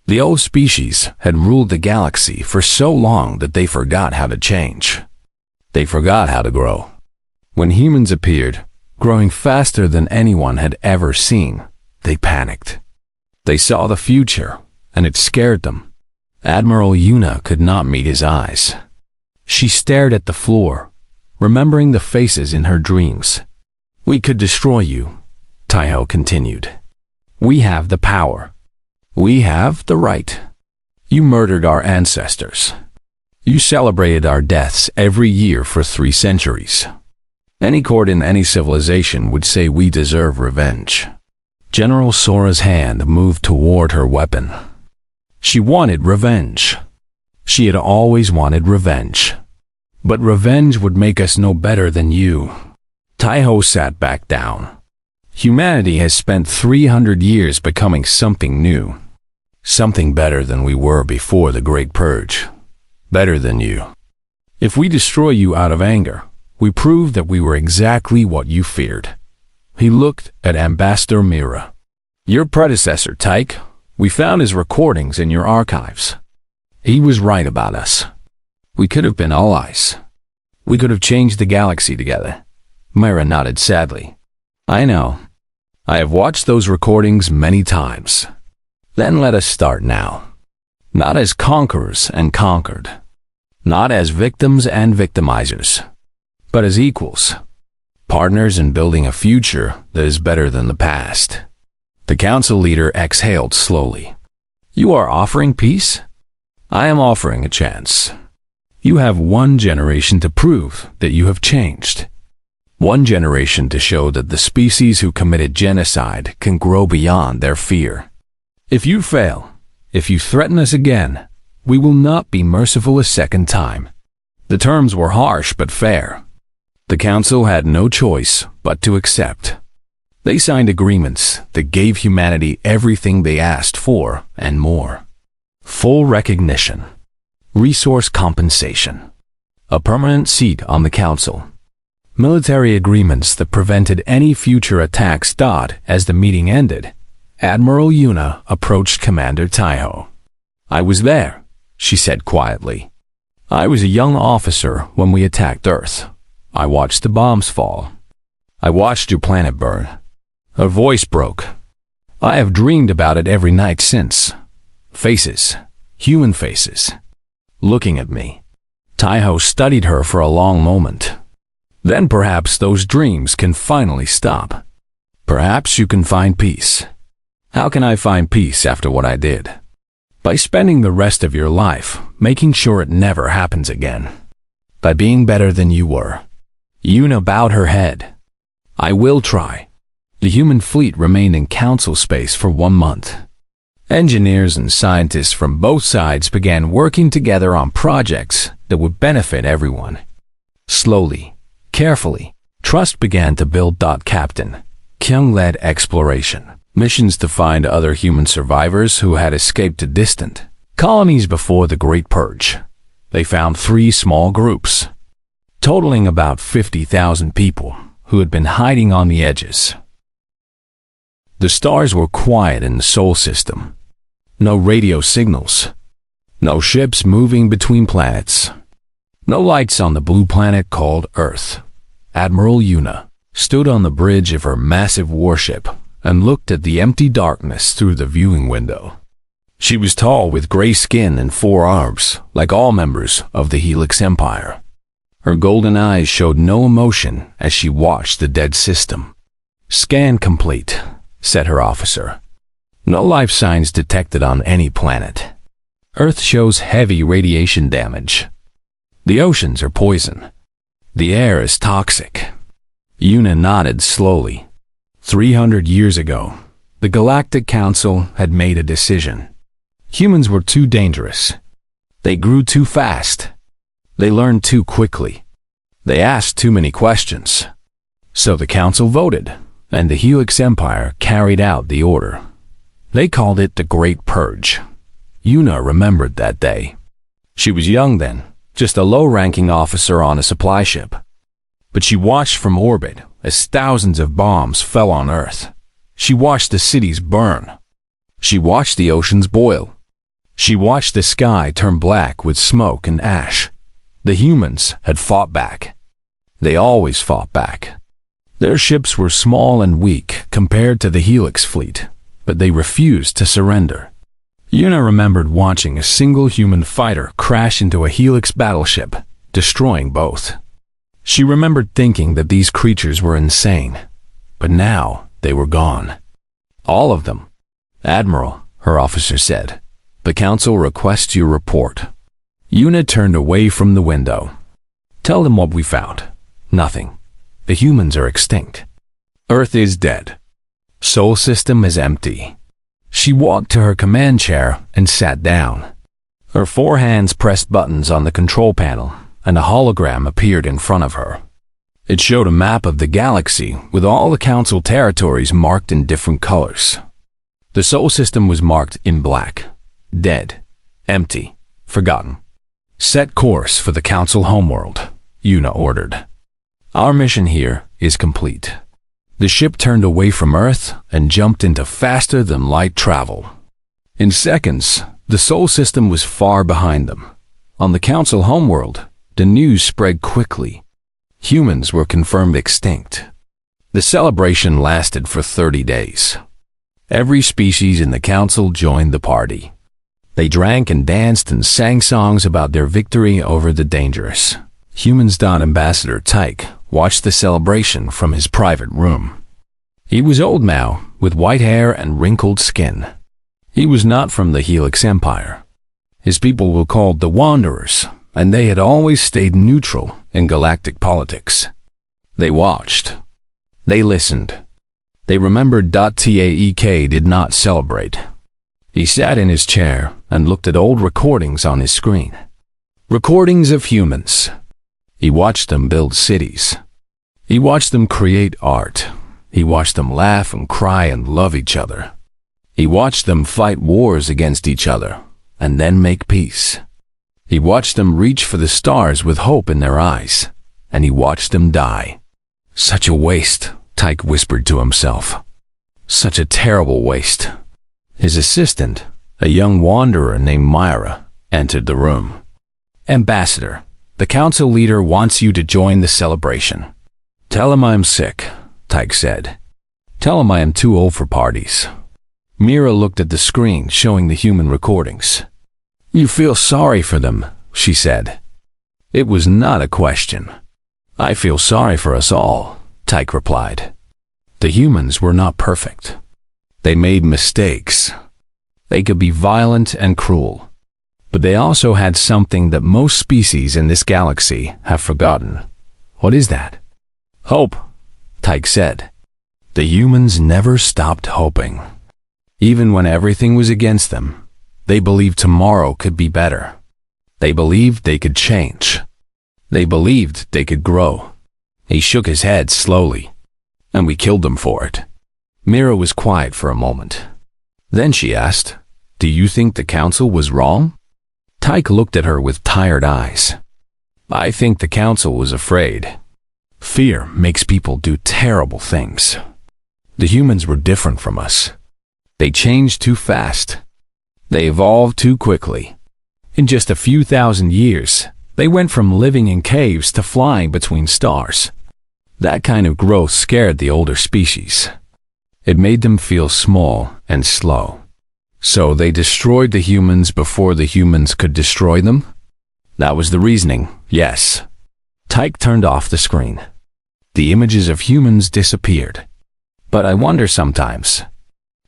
The old species had ruled the galaxy for so long that they forgot how to change. They forgot how to grow. When humans appeared, growing faster than anyone had ever seen, they panicked. They saw the future, and it scared them. Admiral Una could not meet his eyes. She stared at the floor, remembering the faces in her dreams. "We could destroy you," Taiho continued. "We have the power. We have the right. You murdered our ancestors. You celebrated our deaths every year for 3 centuries. Any court in any civilization would say we deserve revenge." General Sora's hand moved toward her weapon. She wanted revenge. She had always wanted revenge. But revenge would make us no better than you. Taiho sat back down. Humanity has spent 300 years becoming something new. Something better than we were before the Great Purge. Better than you. If we destroy you out of anger, we prove that we were exactly what you feared. He looked at Ambassador Mira. "Your predecessor, Tyke, we found his recordings in your archives. He was right about us. We could have been allies. We could have changed the galaxy together." Mira nodded sadly. "I know. I have watched those recordings many times. Then let us start now. Not as conquerors and conquered. Not as victims and victimizers. But as equals. Partners in building a future that is better than the past." The council leader exhaled slowly. "You are offering peace? I am offering a chance. You have 1 generation to prove that you have changed. 1 generation to show that the species who committed genocide can grow beyond their fear. If you fail, if you threaten us again, we will not be merciful a second time." The terms were harsh but fair. The council had no choice but to accept. They signed agreements that gave humanity everything they asked for and more. Full recognition, resource compensation, a permanent seat on the council, military agreements that prevented any future attacks. As the meeting ended, Admiral Yuna approached Commander Taiho. "I was there," she said quietly. "I was a young officer when we attacked Earth. I watched the bombs fall. I watched your planet burn." Her voice broke. "I have dreamed about it every night since. Faces, human faces, looking at me." Taiho studied her for a long moment. "Then perhaps those dreams can finally stop. Perhaps you can find peace." "How can I find peace after what I did?" "By spending the rest of your life making sure it never happens again. By being better than you were." Yuna bowed her head. "I will try." The human fleet remained in council space for 1 month. Engineers and scientists from both sides began working together on projects that would benefit everyone. Slowly, carefully, trust began to build. Captain Kyung led exploration, missions to find other human survivors who had escaped to distant colonies before the Great Purge. They found 3 small groups, totaling about 50,000 people who had been hiding on the edges. The stars were quiet in the Sol system. No radio signals. No ships moving between planets. No lights on the blue planet called Earth. Admiral Yuna stood on the bridge of her massive warship and looked at the empty darkness through the viewing window. She was tall with gray skin and 4 arms, like all members of the Helix Empire. Her golden eyes showed no emotion as she watched the dead system. "Scan complete," said her officer. "No life signs detected on any planet. Earth shows heavy radiation damage. The oceans are poison. The air is toxic." Yuna nodded slowly. 300 years ago, the Galactic Council had made a decision. Humans were too dangerous. They grew too fast. They learned too quickly. They asked too many questions. So the Council voted, and the Helix Empire carried out the order. They called it the Great Purge. Yuna remembered that day. She was young then, just a low-ranking officer on a supply ship. But she watched from orbit as thousands of bombs fell on Earth. She watched the cities burn. She watched the oceans boil. She watched the sky turn black with smoke and ash. The humans had fought back. They always fought back. Their ships were small and weak compared to the Helix fleet, but they refused to surrender. Yuna remembered watching a single human fighter crash into a Helix battleship, destroying both. She remembered thinking that these creatures were insane, but now they were gone. All of them. "Admiral," her officer said, "the council requests your report." Una turned away from the window. "Tell them what we found." "Nothing. The humans are extinct. Earth is dead. Sol system is empty." She walked to her command chair and sat down. Her 4 hands pressed buttons on the control panel, and a hologram appeared in front of her. It showed a map of the galaxy with all the council territories marked in different colors. The Sol system was marked in black. Dead. Empty. Forgotten. "Set course for the council homeworld," Una ordered. "Our mission here is complete." The ship turned away from Earth and jumped into faster-than-light travel. In seconds, the Sol system was far behind them. On the council homeworld, the news spread quickly. Humans were confirmed extinct. The celebration lasted for 30 days. Every species in the council joined the party. They drank and danced and sang songs about their victory over the dangerous. Humans. Ambassador Tyke watched the celebration from his private room. He was old now, with white hair and wrinkled skin. He was not from the Helix Empire. His people were called the Wanderers, and they had always stayed neutral in galactic politics. They watched. They listened. They remembered. Taek did not celebrate. He sat in his chair and looked at old recordings on his screen. Recordings of humans. He watched them build cities. He watched them create art. He watched them laugh and cry and love each other. He watched them fight wars against each other and then make peace. He watched them reach for the stars with hope in their eyes, and he watched them die. "Such a waste," Tyke whispered to himself. "Such a terrible waste." His assistant, a young wanderer named Myra, entered the room. "Ambassador, the council leader wants you to join the celebration." "Tell him I'm sick," Tyke said. "Tell him I am too old for parties." Mira looked at the screen showing the human recordings. "You feel sorry for them," she said. It was not a question. "I feel sorry for us all," Tyke replied. The humans were not perfect. They made mistakes. They could be violent and cruel. But they also had something that most species in this galaxy have forgotten. "What is that?" "Hope," Tyke said. The humans never stopped hoping. Even when everything was against them, they believed tomorrow could be better. They believed they could change. They believed they could grow. He shook his head slowly. "And we killed them for it." Mira was quiet for a moment. Then she asked, "Do you think the council was wrong?" Tyke looked at her with tired eyes. "I think the council was afraid. Fear makes people do terrible things. The humans were different from us. They changed too fast. They evolved too quickly. In just a few thousand years, they went from living in caves to flying between stars. That kind of growth scared the older species. It made them feel small and slow. So they destroyed the humans before the humans could destroy them? That was the reasoning, yes." Tyke turned off the screen. The images of humans disappeared. "But I wonder sometimes.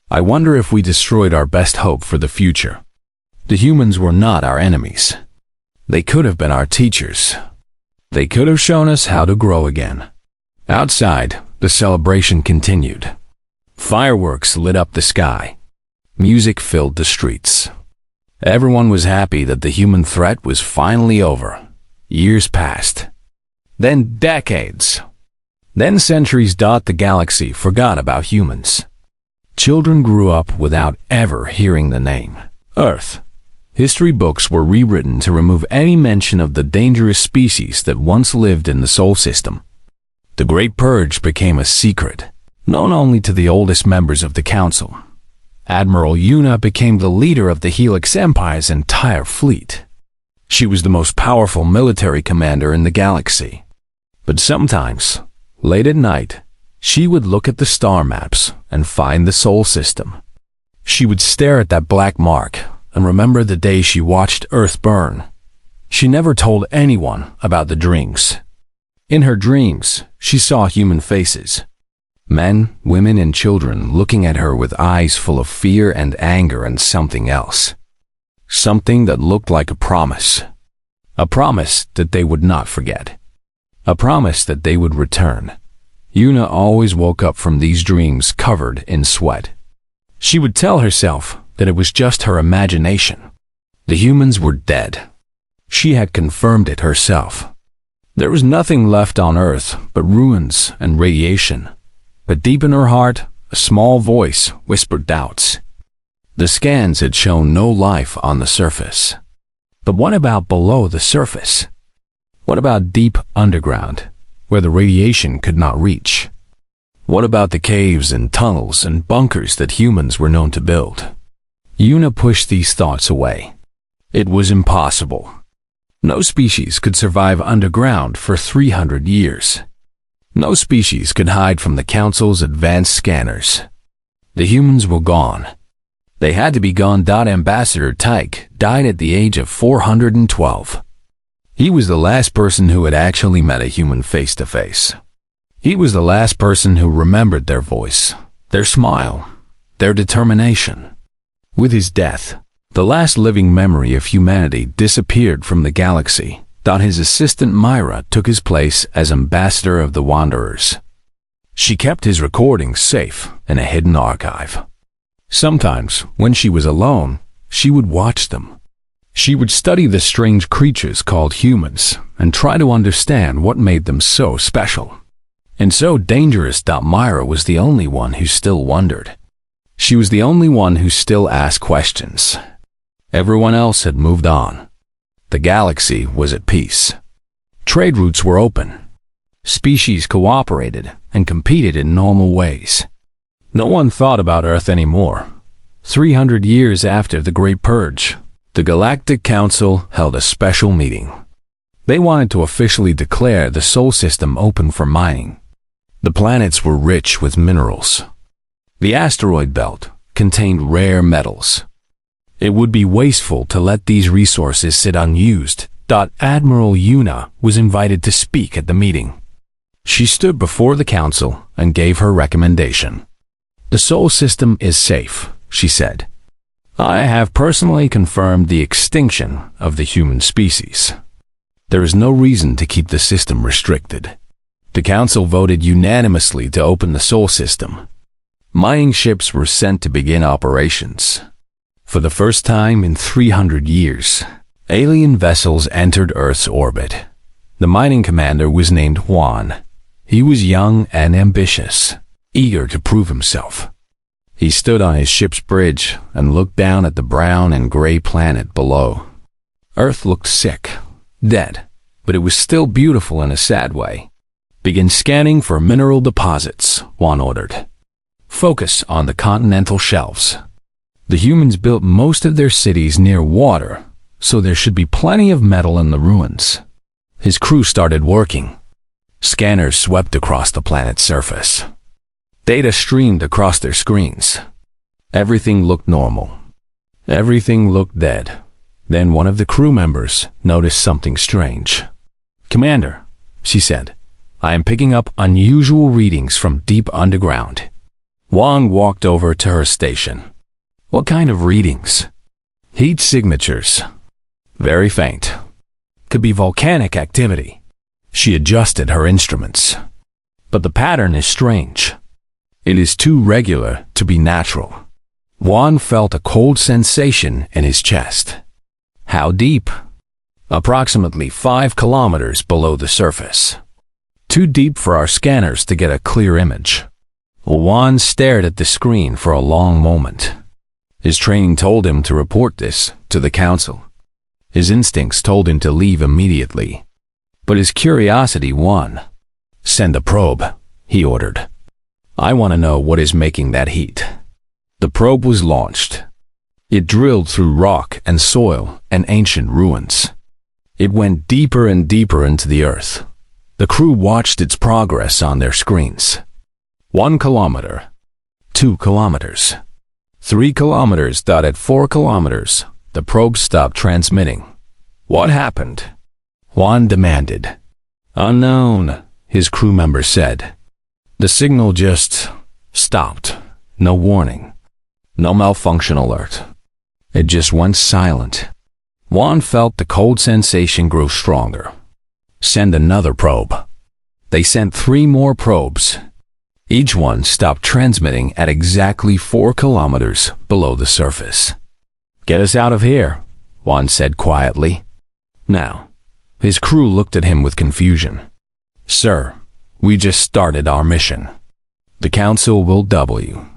I wonder if we destroyed our best hope for the future. The humans were not our enemies. They could have been our teachers. They could have shown us how to grow again." Outside, the celebration continued. Fireworks lit up the sky. Music filled the streets. Everyone was happy that the human threat was finally over. Years passed. Then decades. Then centuries. The galaxy forgot about humans. Children grew up without ever hearing the name Earth. History books were rewritten to remove any mention of the dangerous species that once lived in the Sol system. The Great Purge became a secret, known only to the oldest members of the council. Admiral Una became the leader of the Helix Empire's entire fleet. She was the most powerful military commander in the galaxy. But sometimes, late at night, she would look at the star maps and find the Sol system. She would stare at that black mark and remember the day she watched Earth burn. She never told anyone about the dreams. In her dreams, she saw human faces. Men, women, and children looking at her with eyes full of fear and anger and something else. Something that looked like a promise. A promise that they would not forget. A promise that they would return. Yuna always woke up from these dreams covered in sweat. She would tell herself that it was just her imagination. The humans were dead. She had confirmed it herself. There was nothing left on Earth but ruins and radiation. But deep in her heart, a small voice whispered doubts. The scans had shown no life on the surface. But what about below the surface? What about deep underground, where the radiation could not reach? What about the caves and tunnels and bunkers that humans were known to build? Yuna pushed these thoughts away. It was impossible. No species could survive underground for 300 years. No species could hide from the Council's advanced scanners. The humans were gone. They had to be gone. Ambassador Tyke died at the age of 412. He was the last person who had actually met a human face to face. He was the last person who remembered their voice, their smile, their determination. With his death, the last living memory of humanity disappeared from the galaxy. His assistant Myra took his place as ambassador of the Wanderers. She kept his recordings safe in a hidden archive. Sometimes, when she was alone, she would watch them. She would study the strange creatures called humans and try to understand what made them so special and so dangerous. Myra was the only one who still wondered. She was the only one who still asked questions. Everyone else had moved on. The galaxy was at peace. Trade routes were open. Species cooperated and competed in normal ways. No one thought about Earth anymore. 300 years after the Great Purge, the Galactic Council held a special meeting. They wanted to officially declare the Sol system open for mining. The planets were rich with minerals. The asteroid belt contained rare metals. It would be wasteful to let these resources sit unused. Admiral Yuna was invited to speak at the meeting. She stood before the council and gave her recommendation. The Sol system is safe, she said. I have personally confirmed the extinction of the human species. There is no reason to keep the system restricted. The council voted unanimously to open the Sol system. Mining ships were sent to begin operations. For the first time in 300 years, alien vessels entered Earth's orbit. The mining commander was named Juan. He was young and ambitious, eager to prove himself. He stood on his ship's bridge and looked down at the brown and gray planet below. Earth looked sick, dead, but it was still beautiful in a sad way. Begin scanning for mineral deposits, Juan ordered. Focus on the continental shelves. The humans built most of their cities near water, so there should be plenty of metal in the ruins. His crew started working. Scanners swept across the planet's surface. Data streamed across their screens. Everything looked normal. Everything looked dead. Then one of the crew members noticed something strange. Commander, she said, I am picking up unusual readings from deep underground. Juan walked over to her station. What kind of readings? Heat signatures. Very faint. Could be volcanic activity. She adjusted her instruments. But the pattern is strange. It is too regular to be natural. Juan felt a cold sensation in his chest. How deep? Approximately 5 kilometers below the surface. Too deep for our scanners to get a clear image. Juan stared at the screen for a long moment. His training told him to report this to the council. His instincts told him to leave immediately. But his curiosity won. Send a probe, he ordered. I want to know what is making that heat. The probe was launched. It drilled through rock and soil and ancient ruins. It went deeper and deeper into the earth. The crew watched its progress on their screens. 1 kilometer. 2 kilometers. 3 kilometers. At 4 kilometers, the probe stopped transmitting. What happened? Juan demanded. Unknown, his crew member said. The signal just stopped. No warning. No malfunction alert. It just went silent. Juan felt the cold sensation grow stronger. Send another probe. They sent 3 more probes. Each one stopped transmitting at exactly 4 kilometers below the surface. Get us out of here, Juan said quietly. Now, his crew looked at him with confusion. Sir, we just started our mission. The Council will double you.